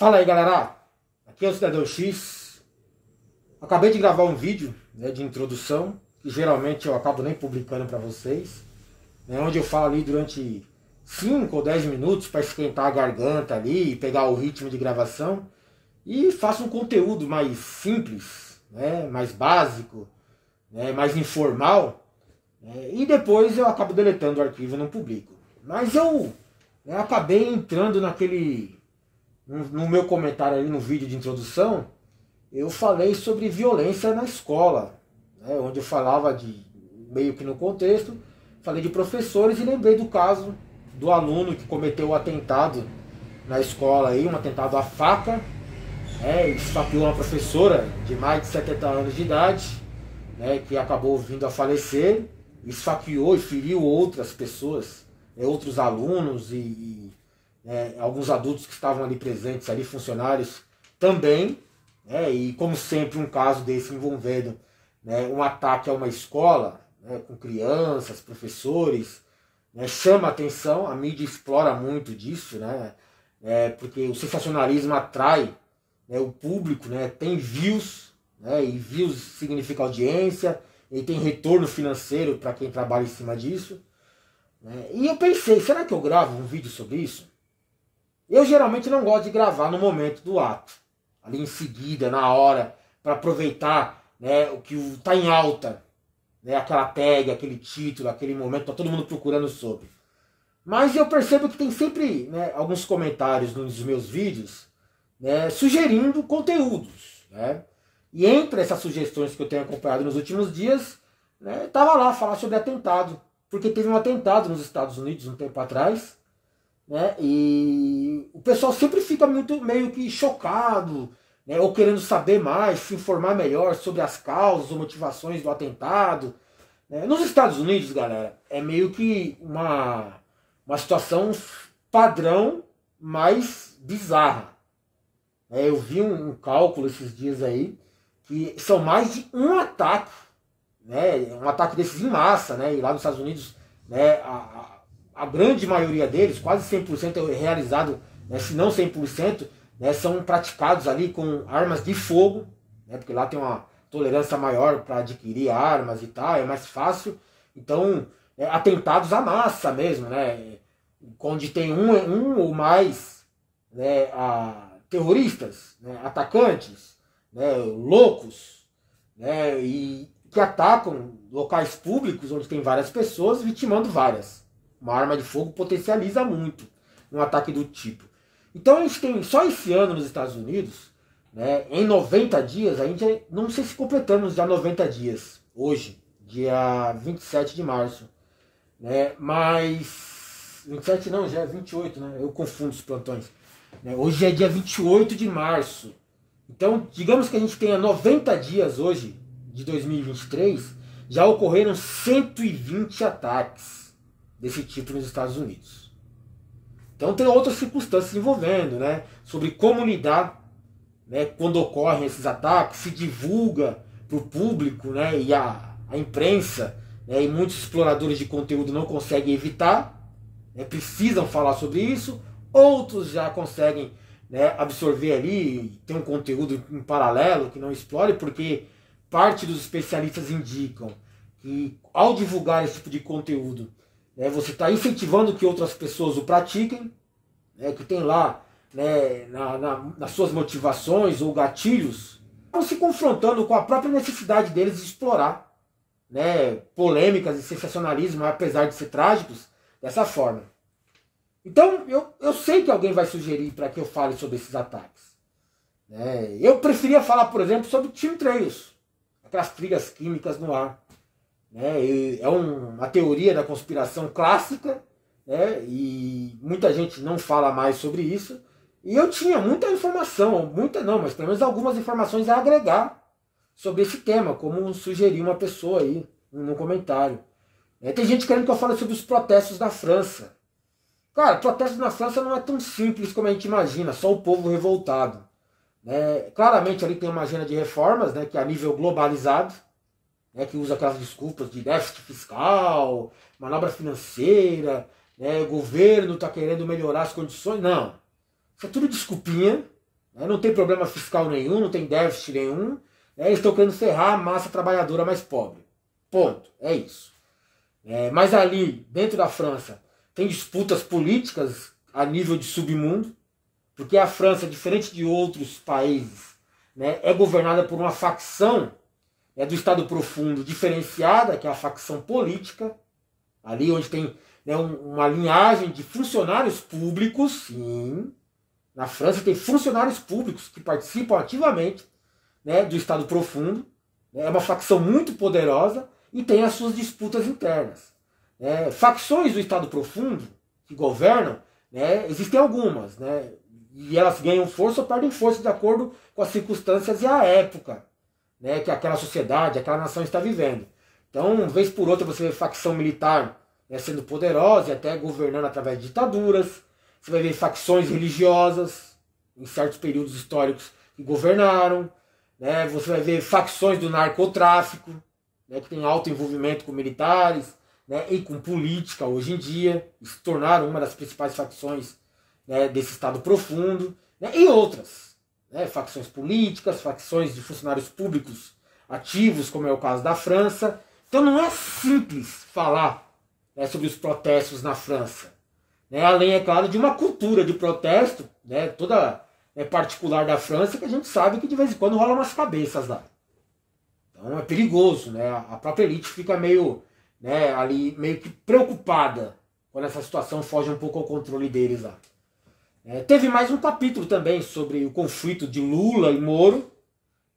Fala aí, galera, aqui é o Cidadão X. Acabei de gravar um vídeo, de introdução, que geralmente eu acabo nem publicando para vocês, onde eu falo ali durante 5 ou 10 minutos para esquentar a garganta ali, pegar o ritmo de gravação, e faço um conteúdo mais simples, mais básico, mais informal, e depois eu acabo deletando o arquivo e não publico. Mas eu acabei entrando no meu comentário ali no vídeo de introdução, eu falei sobre violência na escola, onde eu falava meio que no contexto, falei de professores e lembrei do caso do aluno que cometeu o atentado na escola, aí, um atentado à faca, esfaqueou uma professora de mais de 70 anos de idade, que acabou vindo a falecer, esfaqueou e feriu outras pessoas, outros alunos e alguns adultos que estavam ali presentes, ali funcionários também, e como sempre um caso desse envolvendo um ataque a uma escola, com crianças, professores, chama a atenção, a mídia explora muito disso, porque o sensacionalismo atrai o público, tem views, e views significa audiência, e tem retorno financeiro para quem trabalha em cima disso. E eu pensei, será que eu gravo um vídeo sobre isso? Eu geralmente não gosto de gravar no momento do ato, ali em seguida, na hora, para aproveitar o que está em alta, aquela tag, aquele título, aquele momento, está todo mundo procurando sobre. Mas eu percebo que tem sempre alguns comentários nos meus vídeos sugerindo conteúdos. E entre essas sugestões que eu tenho acompanhado nos últimos dias, estava lá falar sobre atentado, porque teve um atentado nos Estados Unidos um tempo atrás, e o pessoal sempre fica meio que chocado, ou querendo saber mais, se informar melhor sobre as causas ou motivações do atentado. Nos Estados Unidos, galera, é meio que uma situação padrão mais bizarra. Eu vi um cálculo esses dias aí, que são mais de um ataque, um ataque desses em massa, e lá nos Estados Unidos, a grande maioria deles, quase 100% é realizado, se não 100%, são praticados ali com armas de fogo, porque lá tem uma tolerância maior para adquirir armas e tal, é mais fácil. Então, atentados à massa mesmo, onde tem um ou mais terroristas, atacantes, loucos, e que atacam locais públicos onde tem várias pessoas, vitimando várias. Uma arma de fogo potencializa muito um ataque do tipo. Então a gente tem, só esse ano nos Estados Unidos, em 90 dias, a gente não sei se completamos já 90 dias, hoje, dia 27 de março. Mas 27 não, já é 28, eu confundo os plantões. Hoje é dia 28 de março. Então, digamos que a gente tenha 90 dias hoje, de 2023, já ocorreram 120 ataques desse tipo nos Estados Unidos. Então tem outras circunstâncias envolvendo, sobre como lidar quando ocorrem esses ataques, se divulga para o público, e a imprensa, e muitos exploradores de conteúdo não conseguem evitar, precisam falar sobre isso, outros já conseguem absorver ali, tem um conteúdo em paralelo que não explore, porque parte dos especialistas indicam que ao divulgar esse tipo de conteúdo, você está incentivando que outras pessoas o pratiquem, que tem lá nas suas motivações ou gatilhos, estão se confrontando com a própria necessidade deles de explorar polêmicas e sensacionalismo, apesar de ser trágicos, dessa forma. Então eu sei que alguém vai sugerir para que eu fale sobre esses ataques. Eu preferia falar, por exemplo, sobre chemtrails, aquelas trilhas químicas no ar. É uma teoria da conspiração clássica, e muita gente não fala mais sobre isso. E eu tinha muita informação, muita não, mas pelo menos algumas informações a agregar sobre esse tema, como sugeriu uma pessoa aí no comentário. Tem gente querendo que eu fale sobre os protestos na França. Cara, protestos na França não é tão simples como a gente imagina, só o povo revoltado. Claramente ali tem uma agenda de reformas, que é a nível globalizado, que usa aquelas desculpas de déficit fiscal, manobra financeira, o governo está querendo melhorar as condições. Não. Isso é tudo desculpinha, né? Não tem problema fiscal nenhum, não tem déficit nenhum, né? Eles estão querendo ferrar a massa trabalhadora mais pobre. Ponto. É isso. Mas ali, dentro da França, tem disputas políticas a nível de submundo, porque a França, diferente de outros países, né, é governada por uma facção do Estado profundo diferenciada, que é a facção política, ali onde tem, né, uma linhagem de funcionários públicos, sim. Na França tem funcionários públicos que participam ativamente, né, do Estado profundo. É uma facção muito poderosa e tem as suas disputas internas. Facções do Estado profundo que governam, né, existem algumas, né, e elas ganham força ou perdem força de acordo com as circunstâncias e a época, né, que aquela sociedade, aquela nação está vivendo. Então, vez por outra, você vê facção militar, né, sendo poderosa e até governando através de ditaduras. Você vai ver facções religiosas em certos períodos históricos que governaram. Né? Você vai ver facções do narcotráfico, né, que tem alto envolvimento com militares, né, e com política hoje em dia. E se tornaram uma das principais facções, né, desse Estado profundo. Né, e outras. Né, facções políticas, facções de funcionários públicos ativos, como é o caso da França. Então não é simples falar, né, sobre os protestos na França. Né, além, é claro, de uma cultura de protesto, né, toda particular da França, que a gente sabe que de vez em quando rola umas cabeças lá. Então é perigoso, né? A própria elite fica meio, né, ali, meio que preocupada quando essa situação foge um pouco ao controle deles lá. Teve mais um capítulo também sobre o conflito de Lula e Moro,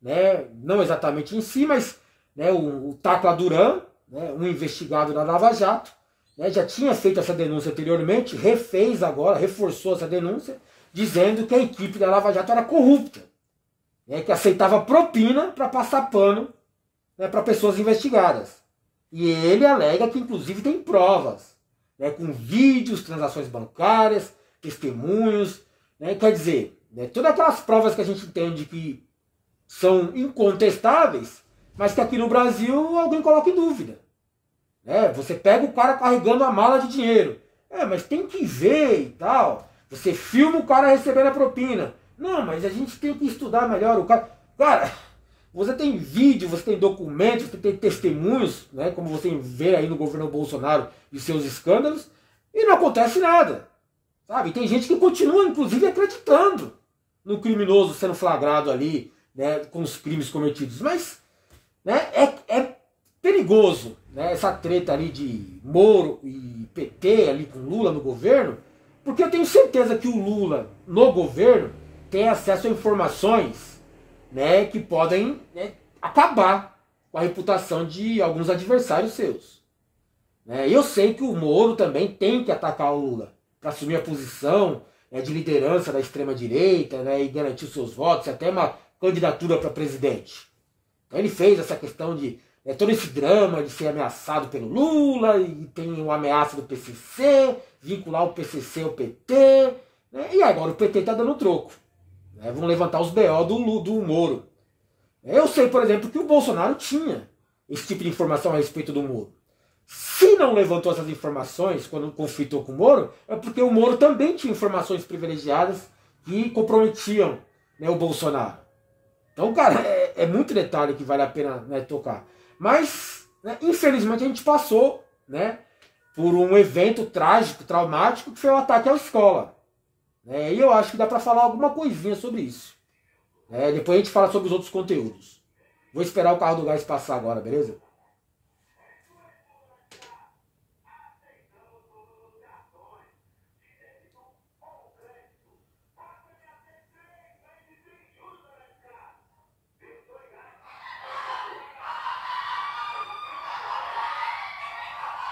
né? Não exatamente em si, mas, né, o Tacla Duran, né, um investigado da Lava Jato, né, já tinha feito essa denúncia anteriormente, refez agora, reforçou essa denúncia, dizendo que a equipe da Lava Jato era corrupta, né, que aceitava propina para passar pano, né, para pessoas investigadas. E ele alega que inclusive tem provas, né, com vídeos, transações bancárias, testemunhos, né, quer dizer, né, todas aquelas provas que a gente entende que são incontestáveis, mas que aqui no Brasil alguém coloca em dúvida. Você pega o cara carregando a mala de dinheiro, mas tem que ver e tal. Você filma o cara recebendo a propina. Não, mas a gente tem que estudar melhor o cara. Cara, você tem vídeo, você tem documentos, você tem testemunhos, né, como você vê aí no governo Bolsonaro e seus escândalos, e não acontece nada. Sabe? Tem gente que continua, inclusive, acreditando no criminoso sendo flagrado ali, né, com os crimes cometidos. Mas, né, é perigoso, né, essa treta ali de Moro e PT ali com Lula no governo, porque eu tenho certeza que o Lula no governo tem acesso a informações, né, que podem, né, acabar com a reputação de alguns adversários seus. E eu sei que o Moro também tem que atacar o Lula para assumir a posição, né, de liderança da extrema-direita, né, e garantir seus votos, até uma candidatura para presidente. Então ele fez essa questão de todo esse drama de ser ameaçado pelo Lula, e tem uma ameaça do PCC, vincular o PCC ao PT, né, e agora o PT está dando troco. Vão levantar os BO do Moro. Eu sei, por exemplo, que o Bolsonaro tinha esse tipo de informação a respeito do Moro. Se não levantou essas informações quando conflitou com o Moro, é porque o Moro também tinha informações privilegiadas que comprometiam, né, o Bolsonaro. Então, cara, é muito detalhe que vale a pena, né, tocar. Mas, né, infelizmente, a gente passou, né, por um evento trágico, traumático, que foi o ataque à escola. E eu acho que dá para falar alguma coisinha sobre isso. Depois a gente fala sobre os outros conteúdos. Vou esperar o carro do gás passar agora, beleza?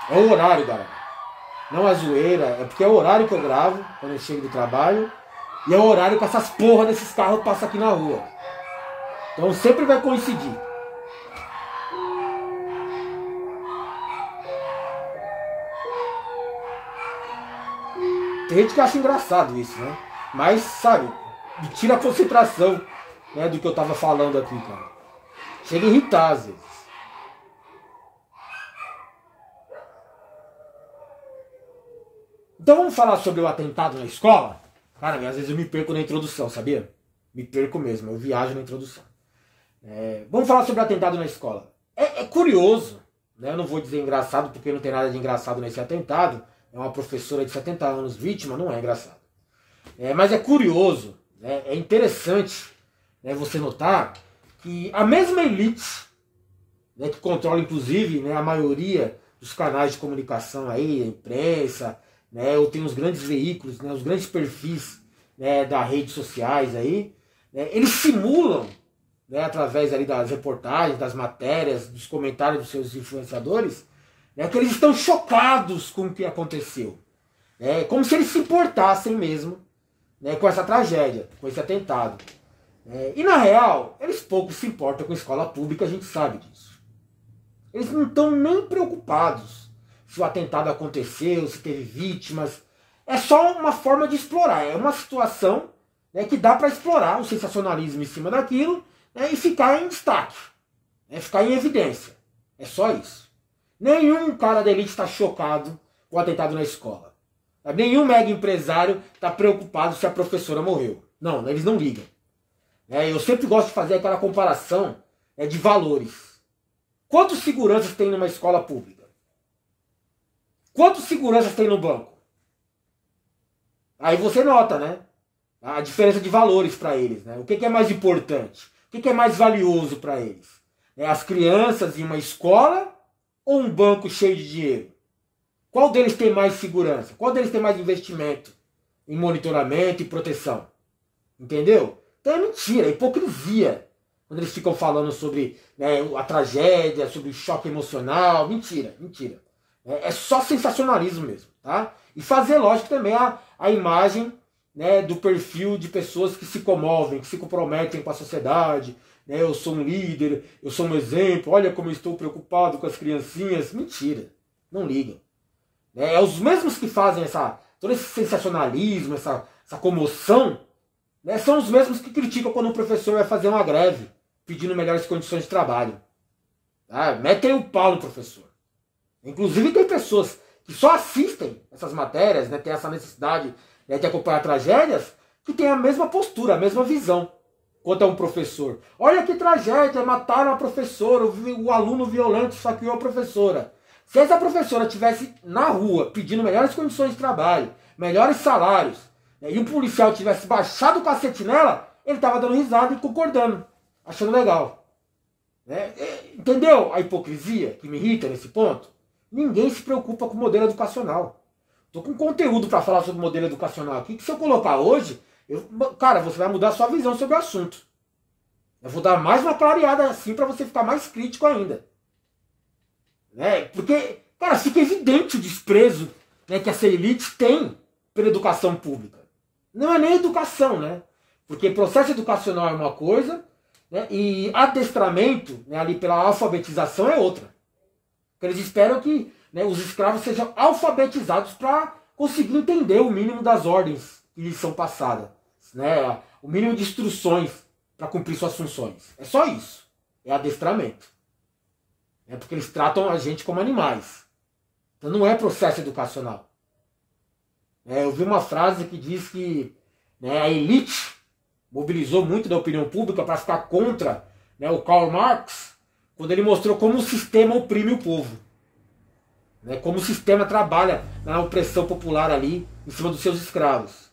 É o horário, galera. Não é zoeira, é porque é o horário que eu gravo quando eu chego do trabalho. E é o horário que essas porra desses carros passam aqui na rua. Então sempre vai coincidir. Tem gente que acha engraçado isso, né? Mas, sabe, me tira a concentração, né, do que eu tava falando aqui, cara. Chega a irritar às vezes. Então vamos falar sobre o atentado na escola? Cara, às vezes eu me perco na introdução, sabia? Me perco mesmo, eu viajo na introdução. Vamos falar sobre atentado na escola. É curioso, né? Eu não vou dizer engraçado porque não tem nada de engraçado nesse atentado. É uma professora de 70 anos vítima, não é engraçado. Mas é curioso, né? É interessante, né, você notar que a mesma elite, né, que controla inclusive, né, a maioria dos canais de comunicação aí, a imprensa, né, ou tem os grandes veículos, né, os grandes perfis, né, das redes sociais aí, né, eles simulam, né, através ali das reportagens, das matérias, dos comentários dos seus influenciadores, né, que eles estão chocados com o que aconteceu. Como se eles se importassem mesmo, né, com essa tragédia, com esse atentado. E na real, eles pouco se importam com a escola pública, a gente sabe disso. Eles não estão nem preocupados se o atentado aconteceu, se teve vítimas. É só uma forma de explorar, é uma situação, né, que dá para explorar o sensacionalismo em cima daquilo, né, e ficar em destaque, né, ficar em evidência. É só isso. Nenhum cara da elite está chocado com o atentado na escola. Nenhum mega empresário está preocupado se a professora morreu. Não, eles não ligam. Eu sempre gosto de fazer aquela comparação, de valores. Quantos seguranças tem numa escola pública? Quantos seguranças tem no banco? Aí você nota, né? A diferença de valores para eles. Né? O que é mais importante? O que é mais valioso para eles? As crianças em uma escola ou um banco cheio de dinheiro? Qual deles tem mais segurança? Qual deles tem mais investimento em monitoramento e proteção? Entendeu? Então é mentira, é hipocrisia. Quando eles ficam falando sobre, né, a tragédia, sobre o choque emocional. Mentira, mentira. É só sensacionalismo mesmo. Tá? E fazer, lógico, também a imagem, né, do perfil de pessoas que se comovem, que se comprometem com a sociedade. Né? Eu sou um líder, eu sou um exemplo, olha como eu estou preocupado com as criancinhas. Mentira, não ligam. É os mesmos que fazem todo esse sensacionalismo, essa comoção, né, são os mesmos que criticam quando o professor vai fazer uma greve, pedindo melhores condições de trabalho. Tá? Metem o pau no professor. Inclusive tem pessoas que só assistem essas matérias, né, tem essa necessidade, né, de acompanhar tragédias, que tem a mesma postura, a mesma visão quanto a um professor. Olha que tragédia, mataram a professora, o aluno violento saqueou a professora. Se essa professora estivesse na rua pedindo melhores condições de trabalho, melhores salários, né, e um policial tivesse baixado o cacete nela, ele estava dando risada e concordando, achando legal. Entendeu a hipocrisia que me irrita nesse ponto? Ninguém se preocupa com o modelo educacional. Estou com conteúdo para falar sobre o modelo educacional aqui, que se eu colocar hoje, cara, você vai mudar a sua visão sobre o assunto. Eu vou dar mais uma clareada assim para você ficar mais crítico ainda. Porque, cara, fica evidente o desprezo, né, que essa elite tem pela educação pública. Não é nem educação, né? Porque processo educacional é uma coisa, né, e adestramento, né, ali pela alfabetização é outra. Porque eles esperam que, né, os escravos sejam alfabetizados para conseguir entender o mínimo das ordens que lhes são passadas. Né, o mínimo de instruções para cumprir suas funções. É só isso. É adestramento. Porque eles tratam a gente como animais. Então não é processo educacional. Eu vi uma frase que diz que, né, a elite mobilizou muito da opinião pública para ficar contra, né, o Karl Marx, quando ele mostrou como o sistema oprime o povo. Né, como o sistema trabalha na opressão popular ali, em cima dos seus escravos.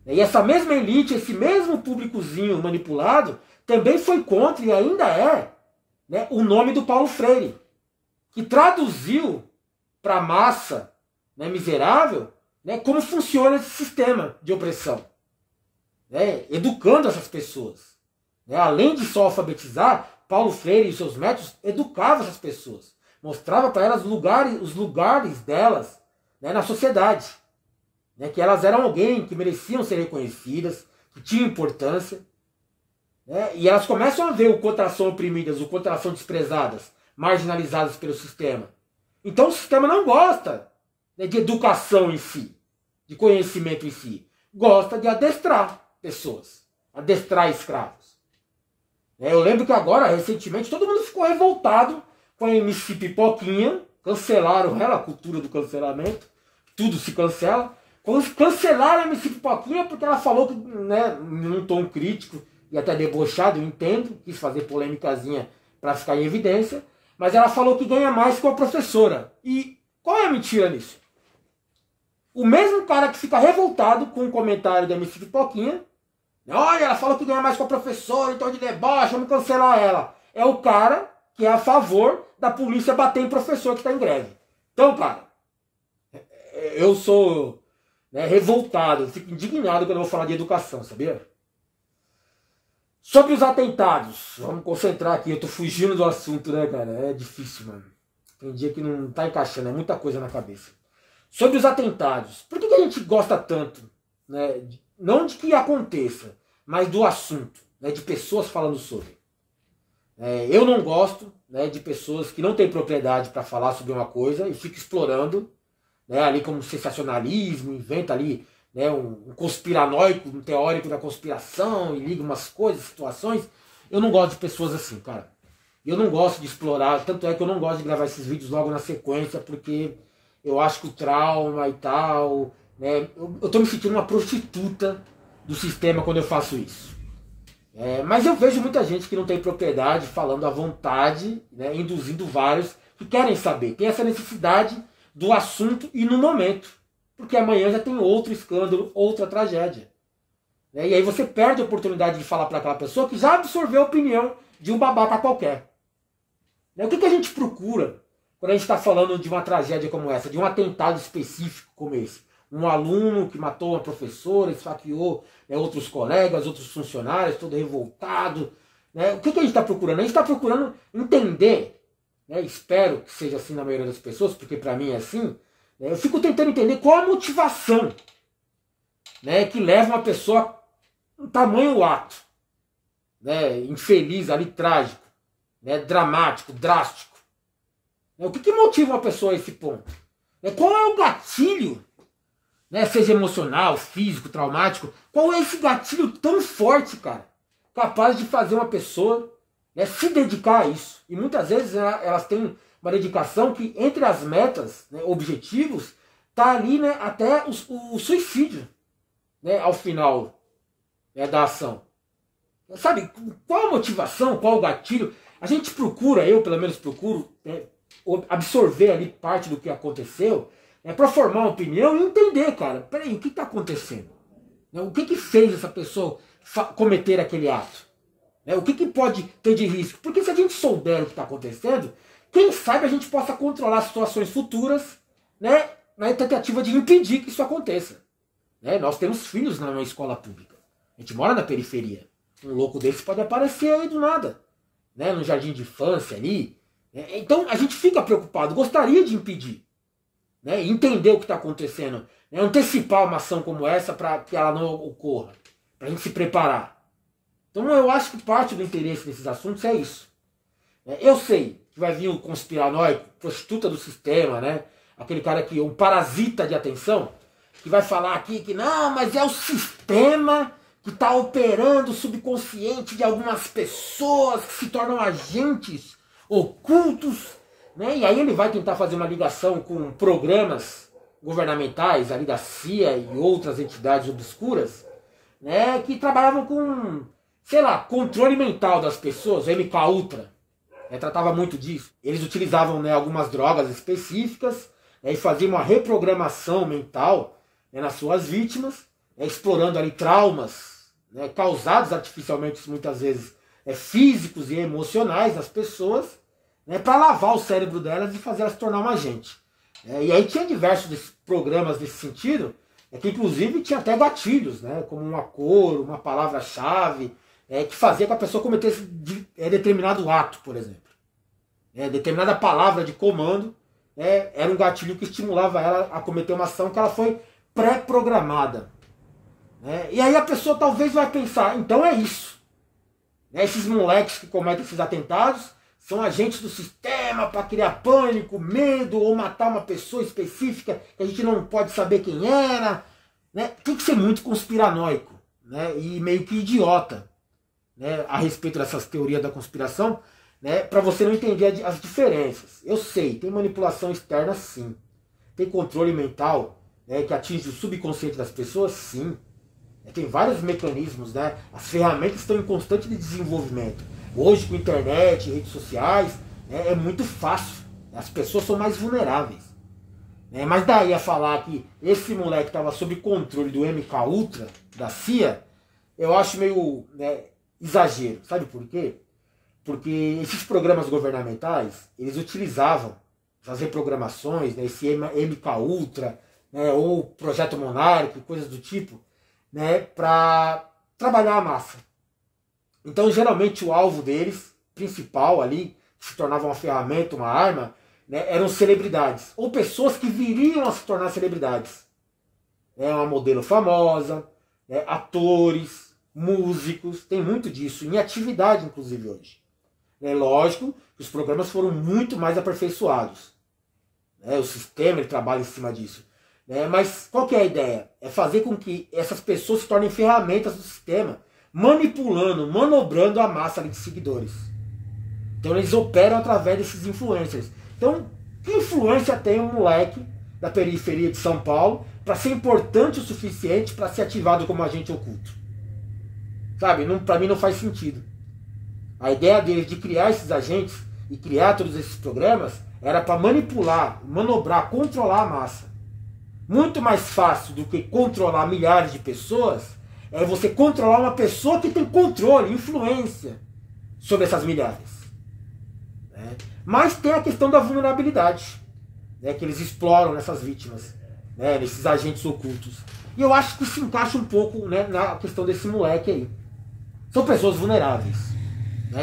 E essa mesma elite, esse mesmo públicozinho manipulado, também foi contra e ainda é, né, o nome do Paulo Freire, que traduziu para a massa, né, miserável, né, como funciona esse sistema de opressão. Educando essas pessoas. Além de só alfabetizar, Paulo Freire e seus métodos educavam essas pessoas. Mostrava para elas os lugares delas, né, na sociedade. Que elas eram alguém que mereciam ser reconhecidas, que tinham importância. E elas começam a ver o quanto elas são oprimidas, o quanto elas são desprezadas, marginalizadas pelo sistema. Então o sistema não gosta, né, de educação em si, de conhecimento em si. Gosta de adestrar pessoas, adestrar escravos. Eu lembro que agora, recentemente, todo mundo ficou revoltado com a MC Pipoquinha, cancelaram ela, a cultura do cancelamento, tudo se cancela. Cancelaram a MC Pipoquinha porque ela falou que, né, num tom crítico, e até debochado, eu entendo, quis fazer polêmicazinha para ficar em evidência, mas ela falou que ganha mais que a professora. E qual é a mentira nisso? O mesmo cara que fica revoltado com o comentário da MC Pipoquinha, olha, ela falou que ganha mais com a professora, então de deboche, vamos cancelar ela. É o cara que é a favor da polícia bater em professor que está em greve. Então, cara, eu sou revoltado, eu fico indignado quando eu vou falar de educação, sabia? Sobre os atentados, vamos concentrar aqui, eu tô fugindo do assunto, né, cara? É difícil, mano. Tem dia que não tá encaixando, é muita coisa na cabeça. Sobre os atentados, por que a gente gosta tanto, né? Não de que aconteça, mas do assunto, né, de pessoas falando sobre. Eu não gosto, né, de pessoas que não têm propriedade para falar sobre uma coisa e ficam explorando, né, ali como sensacionalismo, inventa ali, né, um conspiranoico, um teórico da conspiração e liga umas coisas, situações. Eu não gosto de pessoas assim, cara. Eu não gosto de explorar, tanto é que eu não gosto de gravar esses vídeos logo na sequência, porque eu acho que o trauma e tal, né, eu tô me sentindo uma prostituta do sistema quando eu faço isso. Mas eu vejo muita gente que não tem propriedade falando à vontade, né, induzindo vários que querem saber. Tem essa necessidade do assunto e no momento. Porque amanhã já tem outro escândalo, outra tragédia. E aí você perde a oportunidade de falar para aquela pessoa que já absorveu a opinião de um babaca qualquer. O que a gente procura quando a gente está falando de uma tragédia como essa, de um atentado específico como esse? Um aluno que matou uma professora, esfaqueou, né, outros colegas, outros funcionários, todo revoltado. Né? O que a gente está procurando? A gente está procurando entender, né, espero que seja assim na maioria das pessoas, porque para mim é assim, né, eu fico tentando entender qual a motivação, né, que leva uma pessoa a um tamanho ato, né, infeliz, ali, trágico, né, dramático, drástico. O que motiva uma pessoa a esse ponto? Qual é o gatilho? Seja emocional, físico, traumático, qual é esse gatilho tão forte, cara, capaz de fazer uma pessoa, né, se dedicar a isso? E muitas vezes elas têm uma dedicação que, entre as metas, né, objetivos, tá ali, né, até o suicídio, né, ao final, né, da ação. Sabe, qual a motivação, qual o gatilho? A gente procura, eu pelo menos procuro, né, absorver ali parte do que aconteceu, para formar uma opinião e entender, cara, peraí, o que está acontecendo? O que fez essa pessoa cometer aquele ato? O que pode ter de risco? Porque se a gente souber o que está acontecendo, quem sabe a gente possa controlar situações futuras, né, na tentativa de impedir que isso aconteça. Nós temos filhos na escola pública. A gente mora na periferia. Um louco desse pode aparecer aí do nada, né, no jardim de infância ali. Então a gente fica preocupado, gostaria de impedir. Entender o que está acontecendo, antecipar uma ação como essa para que ela não ocorra, para a gente se preparar. Então eu acho que parte do interesse desses assuntos é isso. Eu sei que vai vir um conspiranoico, prostituta do sistema, né? Aquele cara que é um parasita de atenção, que vai falar aqui que não, mas é o sistema que está operando o subconsciente de algumas pessoas que se tornam agentes ocultos. E aí ele vai tentar fazer uma ligação com programas governamentais, ali da CIA e outras entidades obscuras, né, que trabalhavam com, sei lá, controle mental das pessoas, o MK Ultra, tratava muito disso. Eles utilizavam, né, algumas drogas específicas, e faziam uma reprogramação mental, né, nas suas vítimas, explorando ali traumas, né, causados artificialmente muitas vezes físicos e emocionais nas pessoas, para lavar o cérebro delas e fazer elas se tornar uma agente. E aí tinha diversos programas nesse sentido, que inclusive tinha até gatilhos, né, como uma cor, uma palavra-chave, que fazia que a pessoa cometesse determinado ato, por exemplo. Determinada palavra de comando era um gatilho que estimulava ela a cometer uma ação que ela foi pré-programada. E aí a pessoa talvez vai pensar, então é isso. Esses moleques que cometem esses atentados são agentes do sistema para criar pânico, medo ou matar uma pessoa específica que a gente não pode saber quem era. Tem que ser muito conspiranoico, né, e meio que idiota, né, a respeito dessas teorias da conspiração, né, para você não entender as diferenças. Eu sei, tem manipulação externa sim. Tem controle mental, né, que atinge o subconsciente das pessoas sim. Tem vários mecanismos, né? As ferramentas estão em constante desenvolvimento. Hoje, com internet, redes sociais, é muito fácil. As pessoas são mais vulneráveis. Mas daí a falar que esse moleque estava sob controle do MK Ultra, da CIA, eu acho meio, né, exagero. Sabe por quê? Porque esses programas governamentais, eles utilizavam as reprogramações, né, esse MK Ultra, né, ou Projeto Monarch, coisas do tipo, né, para trabalhar a massa. Então, geralmente, o alvo deles, principal ali, que se tornava uma ferramenta, uma arma, né, eram celebridades, ou pessoas que viriam a se tornar celebridades. Uma modelo famosa, né, atores, músicos, tem muito disso, em atividade, inclusive, hoje. Lógico que os programas foram muito mais aperfeiçoados. O sistema ele trabalha em cima disso. Mas qual que é a ideia? É fazer com que essas pessoas se tornem ferramentas do sistema, manipulando, manobrando a massa de seguidores. Então eles operam através desses influencers. Então, que influência tem um moleque da periferia de São Paulo para ser importante o suficiente para ser ativado como agente oculto? Sabe, para mim não faz sentido. A ideia deles de criar esses agentes e criar todos esses programas era para manipular, manobrar, controlar a massa. Muito mais fácil do que controlar milhares de pessoas é você controlar uma pessoa que tem controle, influência sobre essas milhares. Mas tem a questão da vulnerabilidade, que eles exploram nessas vítimas, nesses agentes ocultos. E eu acho que se encaixa um pouco, na questão desse moleque aí. São pessoas vulneráveis.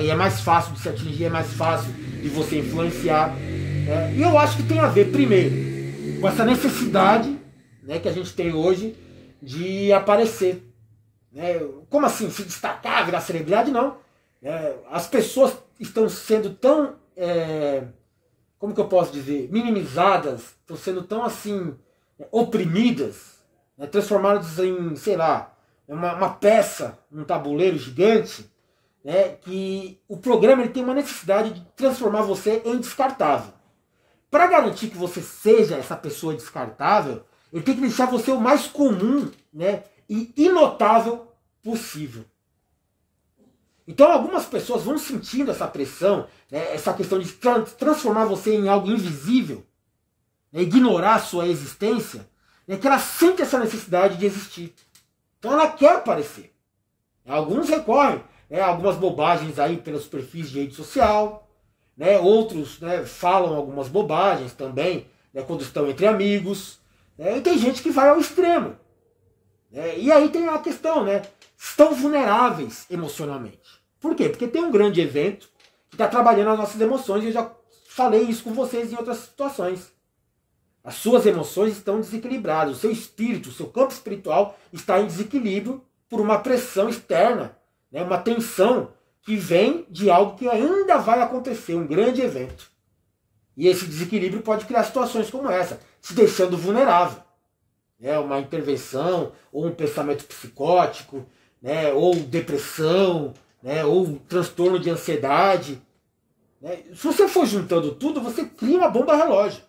E é mais fácil de se atingir, é mais fácil de você influenciar. E eu acho que tem a ver, primeiro, com essa necessidade, que a gente tem hoje de aparecer. Como assim? Se destacar, virar celebridade? Não. As pessoas estão sendo tão, como que eu posso dizer, minimizadas, estão sendo tão assim, oprimidas, transformadas em, sei lá, uma peça, um tabuleiro gigante, que o programa ele tem uma necessidade de transformar você em descartável. Para garantir que você seja essa pessoa descartável, ele tem que deixar você o mais comum, e inotável possível. Então algumas pessoas vão sentindo essa pressão, essa questão de transformar você em algo invisível, ignorar a sua existência, que ela sente essa necessidade de existir. Então ela quer aparecer. Alguns recorrem a algumas bobagens aí pelos perfis de rede social, outros falam algumas bobagens também, quando estão entre amigos, e tem gente que vai ao extremo. E aí tem a questão, estão vulneráveis emocionalmente. Por quê? Porque tem um grande evento que está trabalhando as nossas emoções, e eu já falei isso com vocês em outras situações. As suas emoções estão desequilibradas, o seu espírito, o seu campo espiritual está em desequilíbrio por uma pressão externa, uma tensão que vem de algo que ainda vai acontecer, um grande evento. E esse desequilíbrio pode criar situações como essa, te deixando vulnerável. Uma intervenção, ou um pensamento psicótico, ou depressão, ou transtorno de ansiedade. Se você for juntando tudo, você cria uma bomba relógio.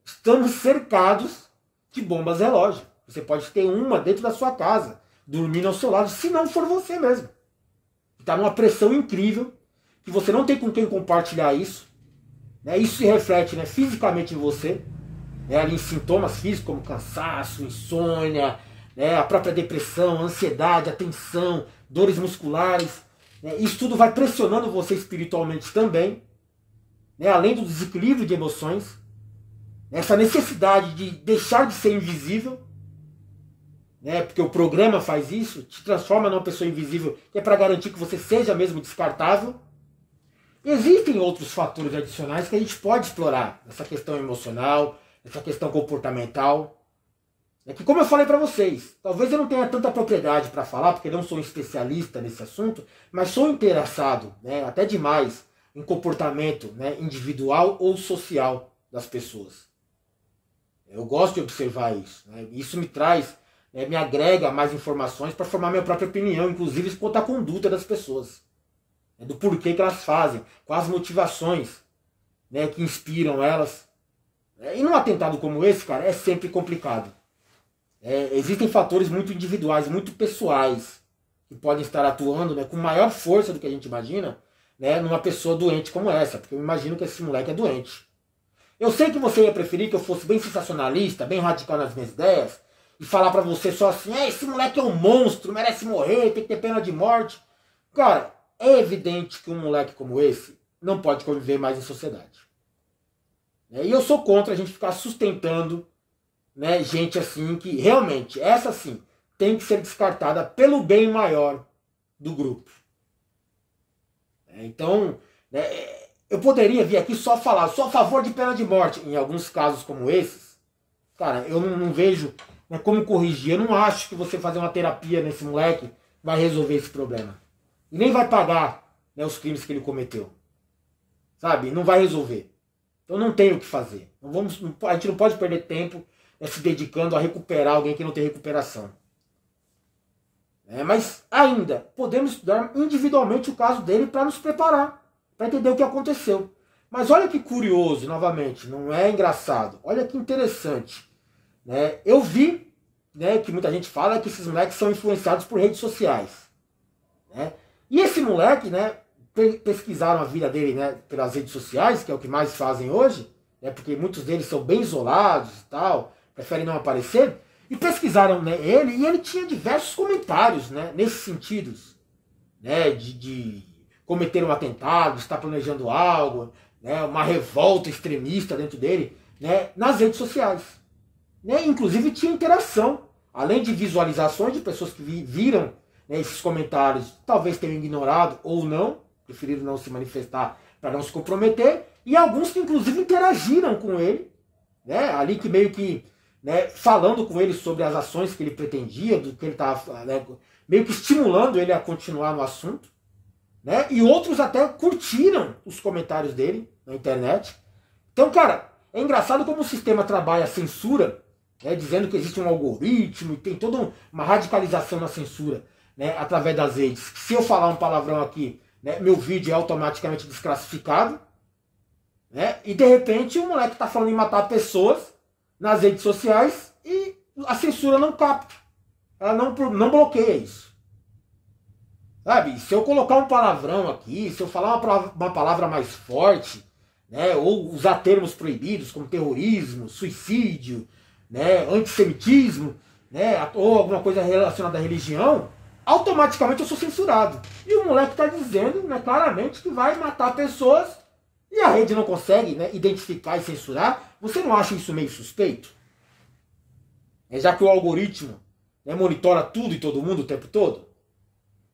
Estamos cercados de bombas relógio. Você pode ter uma dentro da sua casa, dormindo ao seu lado, se não for você mesmo. Está numa pressão incrível, que você não tem com quem compartilhar isso. Isso se reflete fisicamente em você, ali em sintomas físicos como cansaço, insônia, a própria depressão, ansiedade, a tensão, dores musculares. Isso tudo vai pressionando você espiritualmente também, além do desequilíbrio de emoções, essa necessidade de deixar de ser invisível, porque o programa faz isso, te transforma numa pessoa invisível, que é para garantir que você seja mesmo descartável. Existem outros fatores adicionais que a gente pode explorar, essa questão emocional, essa questão comportamental. Que, como eu falei para vocês, talvez eu não tenha tanta propriedade para falar, porque não sou um especialista nesse assunto, mas sou interessado, até demais, em comportamento individual ou social das pessoas. Eu gosto de observar isso. Isso me traz, me agrega mais informações para formar minha própria opinião, inclusive quanto à conduta das pessoas. Do porquê que elas fazem, quais as motivações que inspiram elas. E num atentado como esse, cara, é sempre complicado. Existem fatores muito individuais, muito pessoais, que podem estar atuando, né, com maior força do que a gente imagina, né, numa pessoa doente como essa, porque eu imagino que esse moleque é doente. Eu sei que você ia preferir que eu fosse bem sensacionalista, bem radical nas minhas ideias, e falar pra você só assim, esse moleque é um monstro, merece morrer, tem que ter pena de morte. Cara, é evidente que um moleque como esse não pode conviver mais em sociedade. E eu sou contra a gente ficar sustentando, né, gente assim que realmente, essa sim, tem que ser descartada pelo bem maior do grupo. Então, né, eu poderia vir aqui só falar, sou a favor de pena de morte. Em alguns casos como esses, cara, eu não vejo, né, como corrigir. Eu não acho que você fazer uma terapia nesse moleque vai resolver esse problema. E nem vai pagar, né, os crimes que ele cometeu. Sabe? Não vai resolver. Então não tem o que fazer. A gente não pode perder tempo, né, se dedicando a recuperar alguém que não tem recuperação. Mas ainda, podemos estudar individualmente o caso dele para nos preparar, para entender o que aconteceu. Mas olha que curioso, novamente, não é engraçado. Olha que interessante. Né? Eu vi, né, que muita gente fala que esses moleques são influenciados por redes sociais. Né? E esse moleque, né, pesquisaram a vida dele, né, pelas redes sociais, que é o que mais fazem hoje, né, porque muitos deles são bem isolados e tal, preferem não aparecer. E pesquisaram, né, ele, e ele tinha diversos comentários, né, nesses sentidos, né, de cometer um atentado, de estar planejando algo, né, uma revolta extremista dentro dele, né, nas redes sociais. Né, inclusive tinha interação, além de visualizações de pessoas que viram, né, esses comentários, talvez tenham ignorado ou não, preferiram não se manifestar para não se comprometer, e alguns que inclusive interagiram com ele, né, ali que meio que, né, falando com ele sobre as ações que ele pretendia, do que ele estava, né, meio que estimulando ele a continuar no assunto, né, e outros até curtiram os comentários dele na internet. Então, cara, é engraçado como o sistema trabalha a censura, né, dizendo que existe um algoritmo e tem toda uma radicalização na censura, né, através das redes. Se eu falar um palavrão aqui, né, meu vídeo é automaticamente desclassificado, né, e de repente o moleque está falando em matar pessoas nas redes sociais e a censura não capta. Ela não bloqueia isso. Sabe? Se eu colocar um palavrão aqui, se eu falar uma palavra mais forte, né, ou usar termos proibidos como terrorismo, suicídio, né, antissemitismo, né, ou alguma coisa relacionada à religião, automaticamente eu sou censurado. E o moleque está dizendo, né, claramente que vai matar pessoas e a rede não consegue, né, identificar e censurar. Você não acha isso meio suspeito? Já que o algoritmo, né, monitora tudo e todo mundo o tempo todo?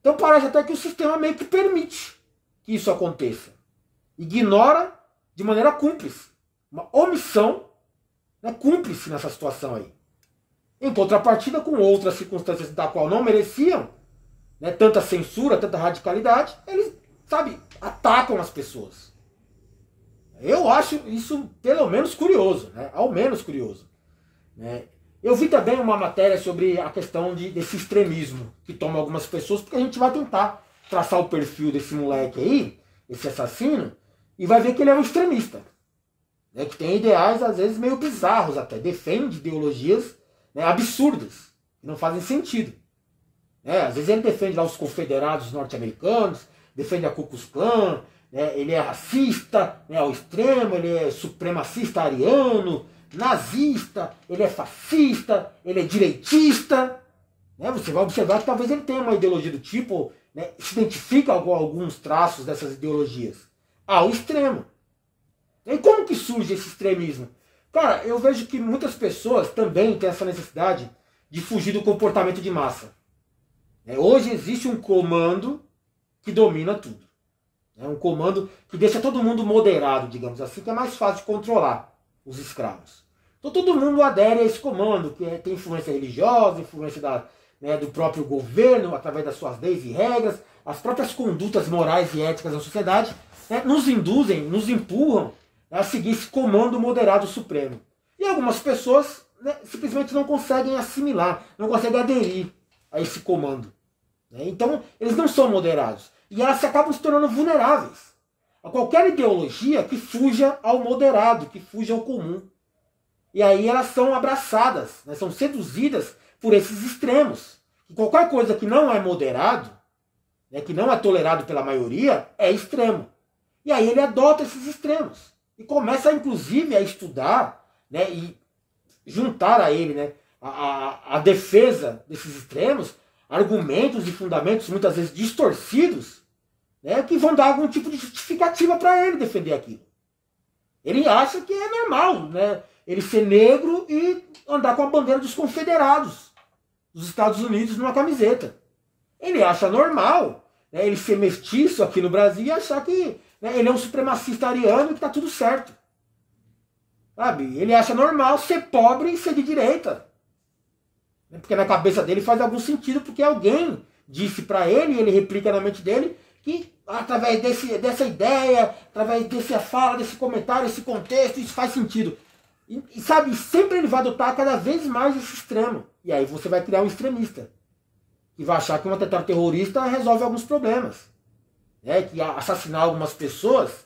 Então parece até que o sistema meio que permite que isso aconteça. Ignora de maneira cúmplice. Uma omissão, né, cúmplice nessa situação aí. Em contrapartida com outras circunstâncias da qual não mereciam, né, tanta censura, tanta radicalidade, eles, sabe, atacam as pessoas. Eu acho isso pelo menos curioso, né, ao menos curioso. Né. Eu vi também uma matéria sobre a questão desse extremismo que toma algumas pessoas, porque a gente vai tentar traçar o perfil desse moleque aí, esse assassino, e vai ver que ele é um extremista. Né, que tem ideais, às vezes, meio bizarros até. Defende ideologias, né, absurdas, que não fazem sentido. Às vezes ele defende lá os confederados norte-americanos, defende a Ku Klux Klan, né, ele é racista, né, ao extremo, ele é supremacista ariano, nazista, ele é fascista, ele é direitista. Né, você vai observar que talvez ele tenha uma ideologia do tipo, né, se identifica com alguns traços dessas ideologias ao extremo. E como que surge esse extremismo? Cara, eu vejo que muitas pessoas também têm essa necessidade de fugir do comportamento de massa. Hoje existe um comando que domina tudo. É um comando que deixa todo mundo moderado, digamos assim, que é mais fácil de controlar os escravos. Então todo mundo adere a esse comando, que tem influência religiosa, influência do próprio governo, através das suas leis e regras, as próprias condutas morais e éticas da sociedade, né, nos induzem, nos empurram a seguir esse comando moderado supremo. E algumas pessoas, né, simplesmente não conseguem assimilar, não conseguem aderir a esse comando. Então, eles não são moderados. E elas se acabam se tornando vulneráveis a qualquer ideologia que fuja ao moderado, que fuja ao comum. E aí elas são abraçadas, né, são seduzidas por esses extremos. E qualquer coisa que não é moderado, né, que não é tolerado pela maioria, é extremo. E aí ele adota esses extremos. E começa, inclusive, a estudar, né, e juntar a ele, né, a defesa desses extremos, argumentos e fundamentos muitas vezes distorcidos, né, que vão dar algum tipo de justificativa para ele defender aquilo. Ele acha que é normal, né, ele ser negro e andar com a bandeira dos confederados dos Estados Unidos numa camiseta. Ele acha normal, né, ele ser mestiço aqui no Brasil e achar que, né, ele é um supremacista ariano e que está tudo certo. Sabe? Ele acha normal ser pobre e ser de direita. Porque na cabeça dele faz algum sentido, porque alguém disse para ele, e ele replica na mente dele, que através dessa ideia, através dessa fala, desse comentário, desse contexto, isso faz sentido. E sabe, sempre ele vai adotar cada vez mais esse extremo. E aí você vai criar um extremista, que vai achar que um atentado terrorista resolve alguns problemas. Né? Que assassinar algumas pessoas,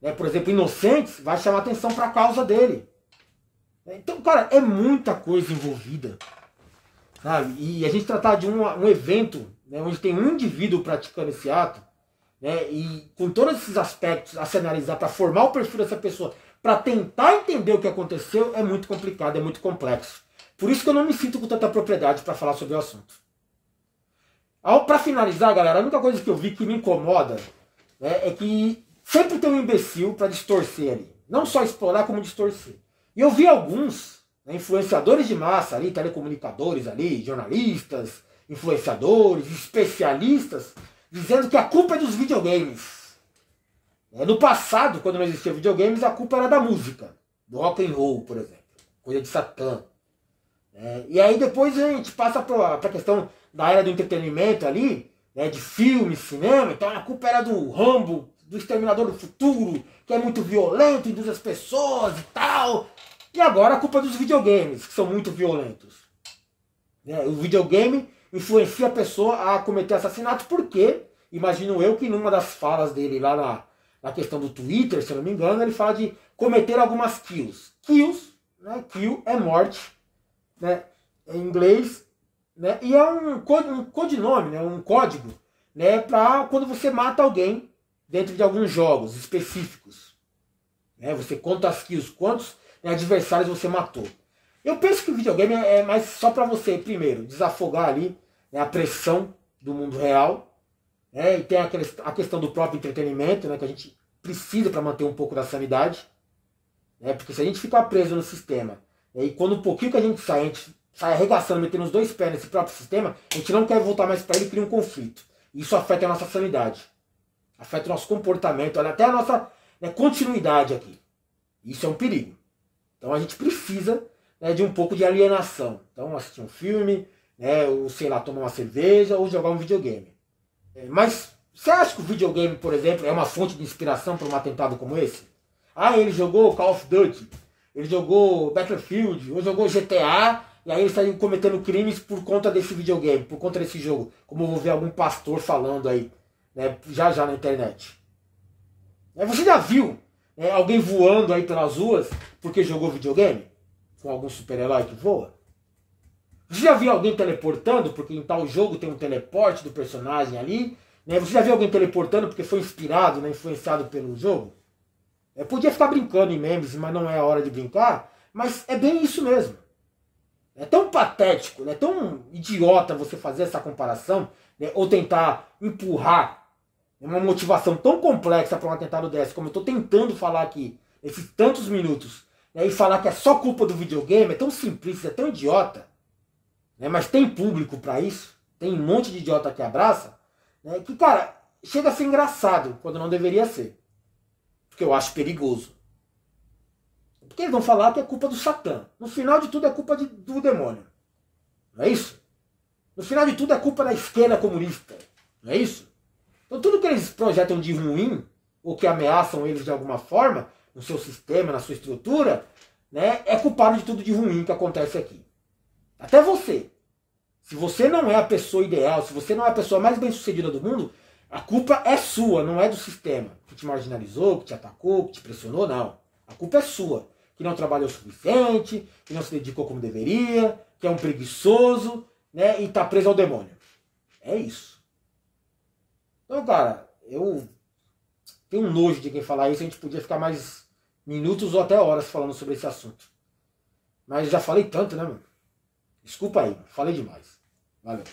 né, por exemplo, inocentes, vai chamar atenção para a causa dele. Então, cara, é muita coisa envolvida. Sabe? E a gente tratar de um evento, né, onde tem um indivíduo praticando esse ato, né, e com todos esses aspectos a se analisar para formar o perfil dessa pessoa, para tentar entender o que aconteceu, é muito complicado, é muito complexo. Por isso que eu não me sinto com tanta propriedade para falar sobre o assunto. Para finalizar, galera, a única coisa que eu vi que me incomoda, né, é que sempre tem um imbecil para distorcer ali. Não só explorar, como distorcer. E eu vi alguns, né, influenciadores de massa ali, telecomunicadores ali, jornalistas, influenciadores, especialistas, dizendo que a culpa é dos videogames. No passado, quando não existia videogames, a culpa era da música, do rock and roll, por exemplo, coisa de Satã. E aí depois a gente passa para a questão da era do entretenimento ali, né, de filme, cinema, então a culpa era do Rambo, do Exterminador do Futuro, que é muito violento, induz as pessoas e tal. E agora a culpa é dos videogames, que são muito violentos. O videogame influencia a pessoa a cometer assassinato, porque, imagino eu, que numa das falas dele lá na questão do Twitter, se eu não me engano, ele fala de cometer algumas kills. Kills, né, kill é morte, né, em inglês, né, e é um codinome, né, um código, né, para quando você mata alguém dentro de alguns jogos específicos. Você conta as kills, quantos adversários você matou. Eu penso que o videogame é mais só para você, primeiro, desafogar ali, né, a pressão do mundo real, né, e tem a questão do próprio entretenimento, né, que a gente precisa para manter um pouco da sanidade, né, porque se a gente ficar preso no sistema, e quando um pouquinho que a gente sai arregaçando, metendo os dois pés nesse próprio sistema, a gente não quer voltar mais para ele e cria um conflito. Isso afeta a nossa sanidade, afeta o nosso comportamento, até a nossa, né, continuidade aqui. Isso é um perigo. Então a gente precisa, né, de um pouco de alienação. Então assistir um filme, né, ou sei lá, tomar uma cerveja ou jogar um videogame. Mas você acha que o videogame, por exemplo, é uma fonte de inspiração para um atentado como esse? Ah, ele jogou Call of Duty, ele jogou Battlefield, ou jogou GTA, e aí ele saiu cometendo crimes por conta desse videogame, por conta desse jogo. Como eu vou ver algum pastor falando aí, né, já na internet. Você já viu, né, alguém voando aí pelas ruas porque jogou videogame? Com algum super-herói que voa? Você já viu alguém teleportando porque em tal jogo tem um teleporte do personagem ali? Né? Você já viu alguém teleportando porque foi inspirado, né, influenciado pelo jogo? Podia ficar brincando em memes, mas não é a hora de brincar. Mas é bem isso mesmo. É tão patético, é tão idiota você fazer essa comparação, né, ou tentar empurrar uma motivação tão complexa para um atentado desse, como eu estou tentando falar aqui, nesses tantos minutos, né, e falar que é só culpa do videogame, é tão simplista, é tão idiota, né, mas tem público para isso, tem um monte de idiota que abraça, né, que, cara, chega a ser engraçado quando não deveria ser. Porque eu acho perigoso. Porque eles vão falar que é culpa do Satã. No final de tudo é culpa do demônio. Não é isso? No final de tudo é culpa da esquerda comunista. Não é isso? Então tudo que eles projetam de ruim, ou que ameaçam eles de alguma forma, no seu sistema, na sua estrutura, né, é culpado de tudo de ruim que acontece aqui. Até você. Se você não é a pessoa ideal, se você não é a pessoa mais bem-sucedida do mundo, a culpa é sua, não é do sistema. Que te marginalizou, que te atacou, que te pressionou, não. A culpa é sua. que não trabalhou o suficiente, que não se dedicou como deveria, que é um preguiçoso, né, e tá preso ao demônio. É isso. Então, cara, eu tenho um nojo de quem falar isso, a gente podia ficar mais minutos ou até horas falando sobre esse assunto. Mas já falei tanto, né, mano? Desculpa aí, falei demais. Valeu.